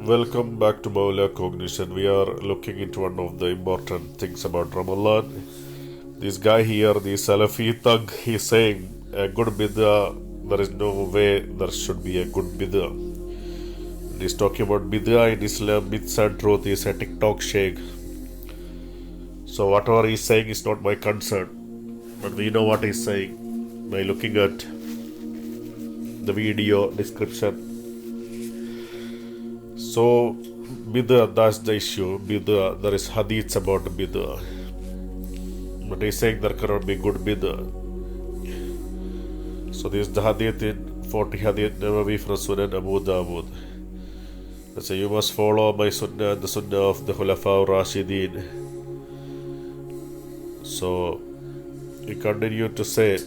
Welcome back to Maula Cognition. We are looking into one of the important things about Ramadan. This guy here, the Salafi thug, he's saying a good bid'ah, there is no way there should be a good bid'ah. And he's talking about bid'ah in Islam, myths and truth. He's a TikTok sheikh. So whatever he's saying is not my concern. But we know what he's saying by looking at the video description. So, Bidha, that's the issue. Bidha, there is hadiths about Bidha. But he's saying there cannot be good Bidha. So, this is the hadith in 40 hadith Nawawi from Sunan Abu Dawud. They say, you must follow my sunnah and the sunnah of the Khulafa Rashideen. So, he continued to say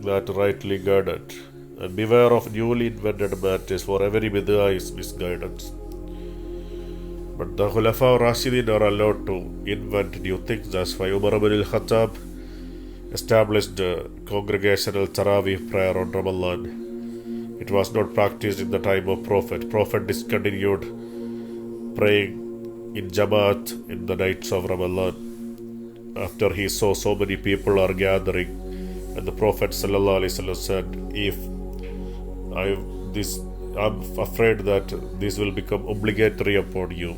that rightly guided. And beware of newly invented matters, for every bid'ah is misguidance. But the Khulafa Rashidin are allowed to invent new things. That's why Umar ibn al-Khattab established congregational Tarawih prayer on Ramadan. It was not practiced in the time of Prophet. Prophet discontinued praying in Jamaat in the nights of Ramadan after he saw so many people are gathering. And the Prophet ﷺ said, if I'm afraid that this will become obligatory upon you.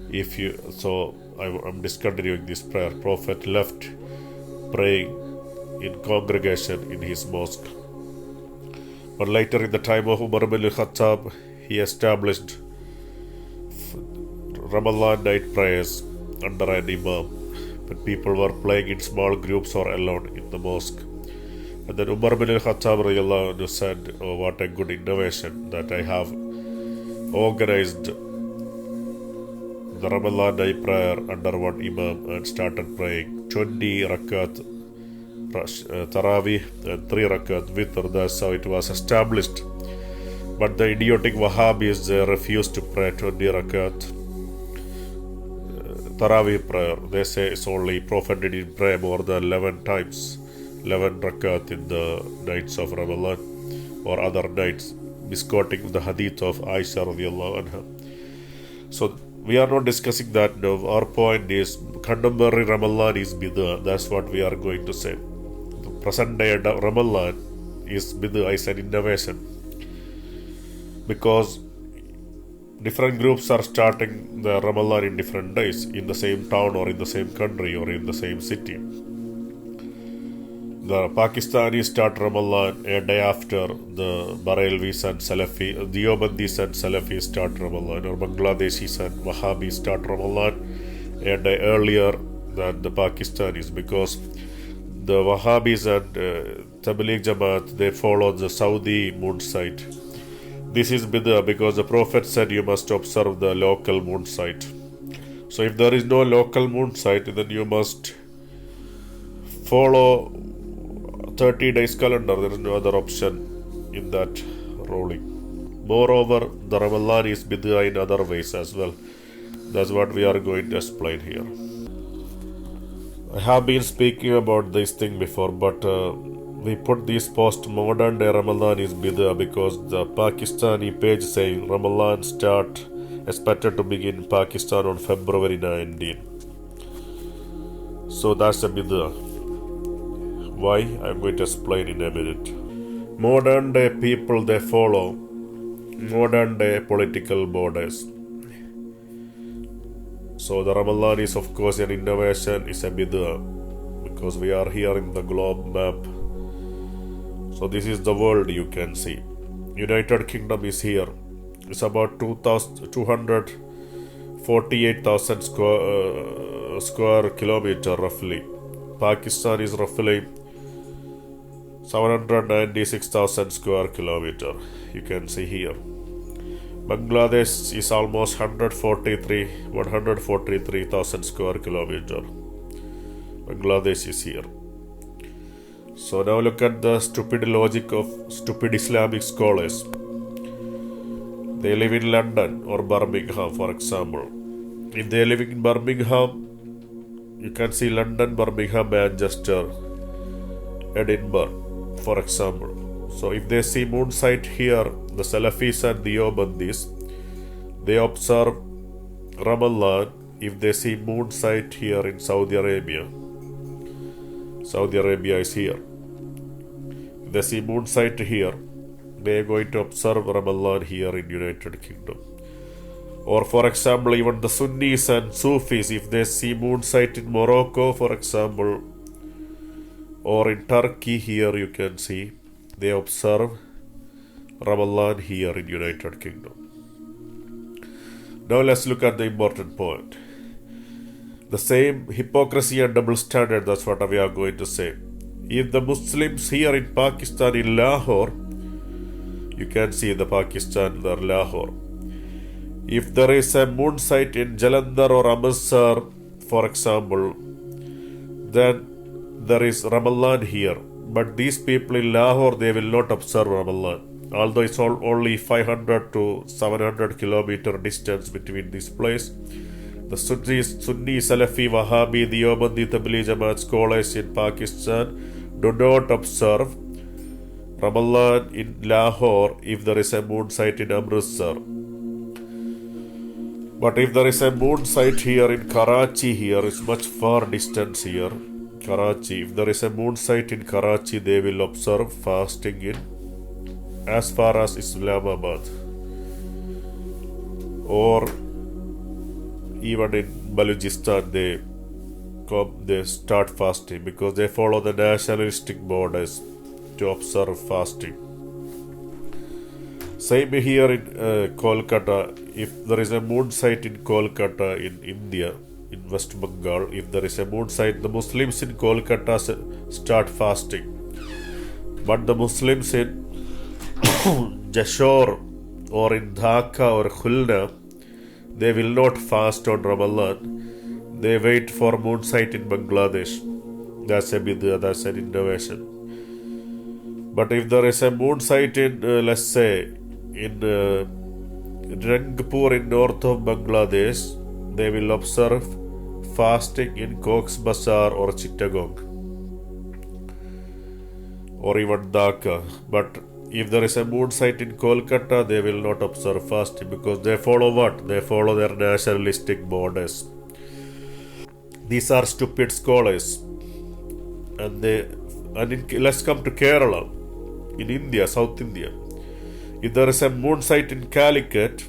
I'm discontinuing this prayer. Prophet left praying in congregation in his mosque. But later in the time of Umar ibn al-Khattab, he established Ramadan night prayers under an imam. When people were praying in small groups or alone in the mosque. And then Umar ibn al-Khattab said, oh, what a good innovation that I have organized the Ramadan night prayer under one imam and started praying 20 rakat Tarawih and 3 rakat witr. That's how it was established. But the idiotic Wahhabis refused to pray 20 rakat Tarawih prayer. They say it's only Prophet didn't pray more than 11 times. 11 rakat in the nights of Ramadan or other nights, misquoting the hadith of Aisha radiallahu anha. So we are not discussing that now. Our point is contemporary Ramadan is Bidha. That's what we are going to say. The present day Ramadan is Bidha, is an innovation. Because different groups are starting the Ramadan in different days, in the same town or in the same country or in the same city. The Pakistanis start Ramadan a day after the Barelvis and Salafi, the Deobandis and Salafis start Ramadan, or Bangladeshis and Wahhabis start Ramadan a day earlier than the Pakistanis, because the Wahhabis and Tabligh Jamaat, they follow the Saudi moon sight. This is Bidha because the Prophet said you must observe the local moon sight. So if there is no local moon sight, then you must follow 30 days calendar. There is no other option in that ruling. Moreover, the Ramadan is Bidha in other ways as well. That's what we are going to explain here. I have been speaking about this thing before, but we put this post modern day Ramadan is Bidha because the Pakistani page saying Ramadan start expected to begin in Pakistan on February 19. So that's a Bidha. Why? I'm going to explain in a minute. Modern day people, they follow modern day political borders. So the Ramadan is of course an innovation, is a Bidha because we are here in the globe map. So this is the world you can see. United Kingdom is here. It's about 248,000 square kilometer roughly. Pakistan is roughly 796,000 square kilometer. You can see here. Bangladesh is almost 143,000 square kilometer. Bangladesh is here. So now look at the stupid logic of stupid Islamic scholars. They live in London or Birmingham, for example. If they live in Birmingham, you can see London, Birmingham, Manchester, Edinburgh, for example. So if they see moon sight here, the Salafis and Deobandis, They observe Ramadan if they see moon sight here in Saudi Arabia. Saudi Arabia is here. If they see moon sight here, they are going to observe Ramadan here in United Kingdom. Or for example, even the Sunnis and Sufis, if they see moon sight in Morocco, for example, or in Turkey, here you can see, they observe Ramadan here in United Kingdom. Now let's look at the important point. The same hypocrisy and double standard, that's what we are going to say. If the Muslims here in Pakistan, in Lahore, you can see the Pakistan, the Lahore. If there is a moon sight in Jalandhar or Amritsar, for example, then there is Ramadan here. But these people in Lahore, they will not observe Ramadan. Although it's only 500 to 700 kilometer distance between this place. The Sunni, Salafi, Wahhabi, Deobandi, Tabligh Jamaat scholars in Pakistan do not observe Ramadan in Lahore if there is a moon sight in Amritsar. But if there is a moon sight here in Karachi, here is much far distance here. Karachi, if there is a moon sight in Karachi, they will observe fasting in as far as Islamabad, or even in Balochistan, they start fasting because they follow the nationalistic borders to observe fasting. Same here in Kolkata. If there is a moon sight in Kolkata in India, in West Bengal, if there is a moon sight, the Muslims in Kolkata start fasting. But the Muslims in Jouhar or in Dhaka or Khulna, they will not fast on Ramadan. They wait for moon sight in Bangladesh. That's a Bidha, that's an innovation. But if there is a moon sight in, let's say, in Rangpur in north of Bangladesh, they will observe fasting in Cox's Bazar or Chittagong or even Dhaka. But if there is a moon sight in Kolkata, they will not observe fasting because they follow what? They follow their nationalistic borders. These are stupid scholars. Let's come to Kerala, in India, South India. If there is a moon sight in Calicut,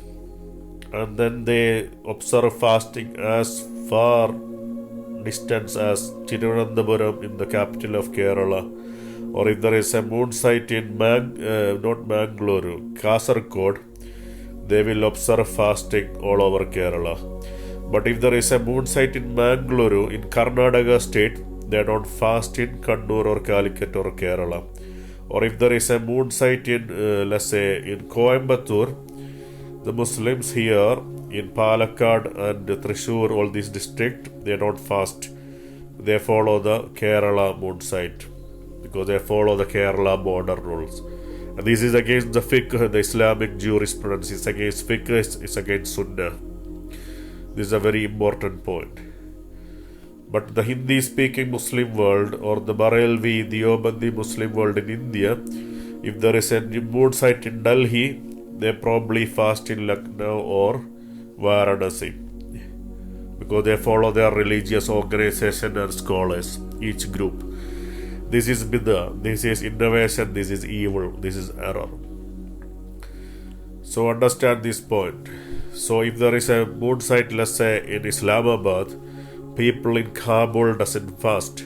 and then they observe fasting as far distance as Thiruvananthapuram in the capital of Kerala, or if there is a moon sight in not Mangalore, Kasaragod, they will observe fasting all over Kerala. But if there is a moon sight in Mangalore, in Karnataka state, they don't fast in Kannur or Calicut or Kerala. Or if there is a moon sight in, let's say, in Coimbatore, the Muslims here in Palakkad and Thrissur, all these districts, they don't fast. They follow the Kerala moon sight because they follow the Kerala border rules. And this is against the fiqh, the Islamic jurisprudence. It's against fiqh, it's against Sunnah. This is a very important point. But the Hindi-speaking Muslim world or the Barelvi, Deobandi Muslim world in India, if there is a moon sight in Delhi, they probably fast in Lucknow or Varanasi because they follow their religious organization and scholars, each group. This is Bidha, this is innovation, this is evil, this is error. So understand this point. So if there is a moon sight, let's say in Islamabad, people in Kabul doesn't fast.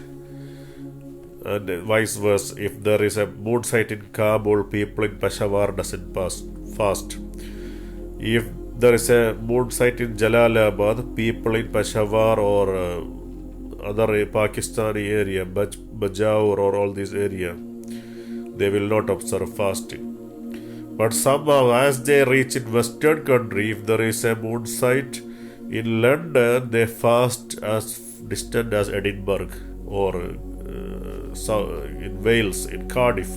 And vice versa, if there is a moon sight in Kabul, people in Peshawar doesn't fast. If there is a moon sight in Jalalabad, people in Peshawar or other Pakistani area, Bajaur or all this area, they will not observe fasting. But somehow as they reach in Western country, if there is a moon sight in London, they fast as distant as Edinburgh or in Wales, in Cardiff.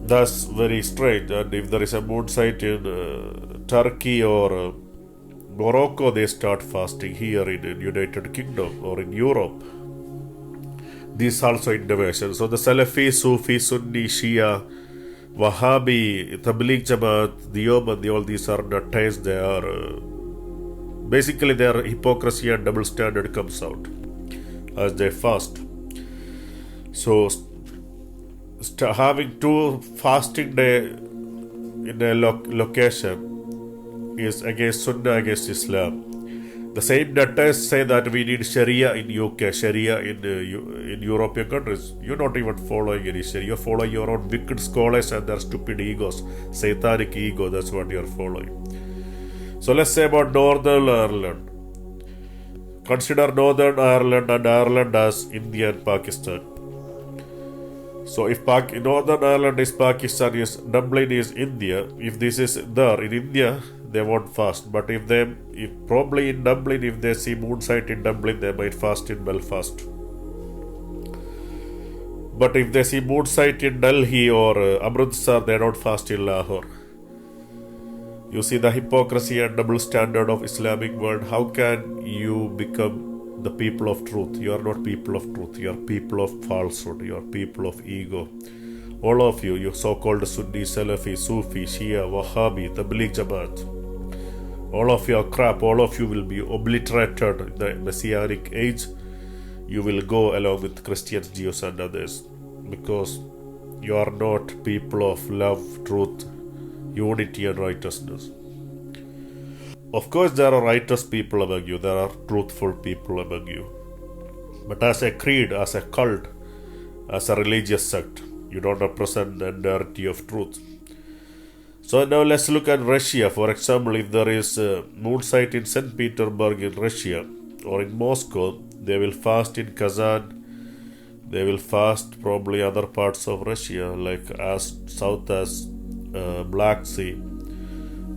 That's very strange. And if there is a moon sight in Turkey or Morocco, they start fasting here in United Kingdom or in Europe. This also innovation. So the Salafi, Sufi, Sunni, Shia, Wahhabi, Tabligh Jamaat, Deobandi, all these are nutters. They are basically their hypocrisy and double standard comes out as they fast. So having two fasting day in a location is against Sunnah, against Islam. The same nutters say that we need Sharia in UK, Sharia in European countries. You're not even following any Sharia. You're following your own wicked scholars and their stupid egos, satanic ego. That's what you're following. So let's say about Northern Ireland. Consider Northern Ireland and Ireland as India and Pakistan. So if Northern Ireland is Pakistan, Dublin is India. If this is there in India, they won't fast. But if probably in Dublin, if they see moonsight in Dublin, they might fast in Belfast. But if they see moonsight in Delhi or Amritsar, they don't fast in Lahore. You see the hypocrisy and double standard of Islamic world. How can you become the people of truth? You are not people of truth. You are people of falsehood. You are people of ego. All of you so-called Sunni, Salafi, Sufi, Shia, Wahhabi, Tabligh Jamaat, all of you are crap. All of you will be obliterated in the Messianic age. You will go along with Christians, Jews and others, because you are not people of love, truth, unity and righteousness. Of course, there are righteous people among you. There are truthful people among you. But as a creed, as a cult, as a religious sect, you don't represent the entirety of truth. So now let's look at Russia. For example, if there is a moonsight in St. Petersburg in Russia or in Moscow, they will fast in Kazan. They will fast probably other parts of Russia, like as south as Black Sea,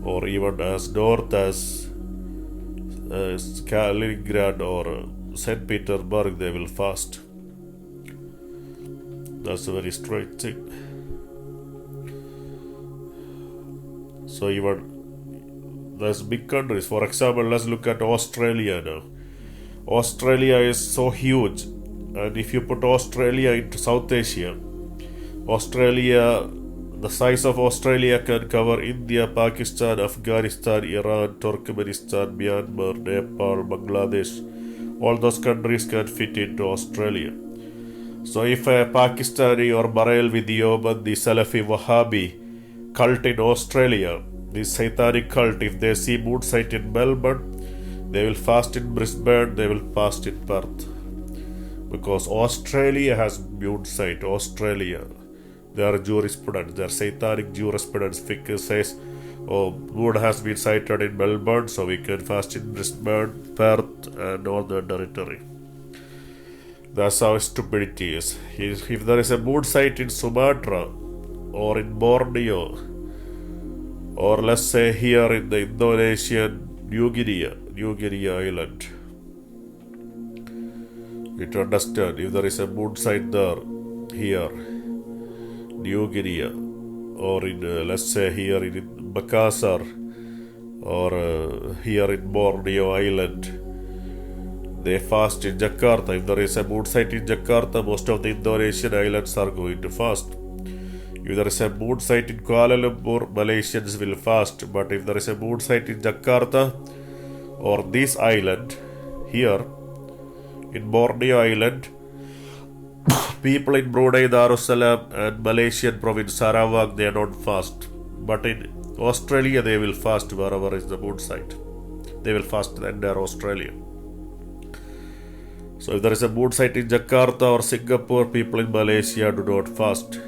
or even as north as Kaliningrad or St. Petersburg. They will fast. That's a very strange thing. So even there's big countries. For example, let's look at Australia now. Australia is so huge, and if you put Australia into South Asia, the size of Australia can cover India, Pakistan, Afghanistan, Iran, Turkmenistan, Myanmar, Nepal, Bangladesh. All those countries can fit into Australia. So if a Pakistani or Barelvi, Deobandi, Salafi, Wahhabi cult in Australia, this satanic cult, if they see moonsight in Melbourne, they will fast in Brisbane, they will fast in Perth. Because Australia has moonsight. Australia, their jurisprudence, their satanic jurisprudence says, moon has been sighted in Melbourne, so we can fast in Brisbane, Perth and Northern Territory. That's how stupidity is. If there is a moonsight in Sumatra or in Borneo, or let's say here in the Indonesian New Guinea island, you to understand, if there is a moonsight there, here, New Guinea, or in let's say here in Makassar, or here in Borneo island, they fast in Jakarta. If there is a moonsight in Jakarta, most of the Indonesian islands are going to fast. If there is a moonsight in Kuala Lumpur, Malaysians will fast. But if there is a moonsight in Jakarta or this island here in Borneo Island, people in Brunei, Darussalam and Malaysian province Sarawak, they don't fast. But in Australia, they will fast wherever is the moonsight. They will fast the entire Australia. So if there is a moonsight in Jakarta or Singapore, people in Malaysia do not fast.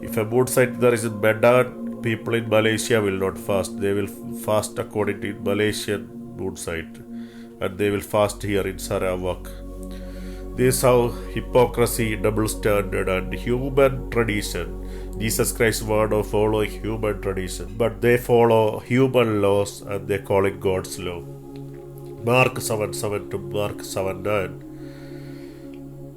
If a moonsight there is in Medan, people in Malaysia will not fast. They will fast according to Malaysian moonsight, and they will fast here in Sarawak. This is how hypocrisy, double standard and human tradition. Jesus Christ warned of following human tradition, but they follow human laws and they call it God's law. Mark 7:7 to Mark 7:9.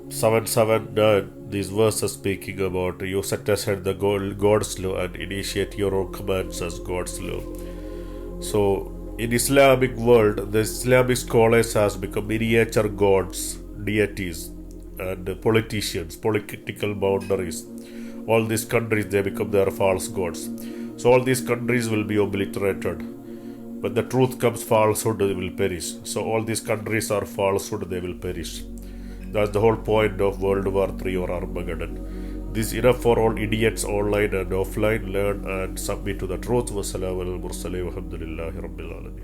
7:9, these verses speaking about you set aside the God's law and initiate your own commands as God's law. So in Islamic world, the Islamic scholars has become miniature gods, deities and politicians, political boundaries. all these countries, they become their false gods. So all these countries will be obliterated. When the truth comes, falsehood will perish. So all these countries are falsehood, they will perish. That's the whole point of World War III or Armageddon. This is enough for all idiots online and offline. Learn and submit to the truth. Wassalamu alal mursaleen walhamdulillahi rabbil alamin.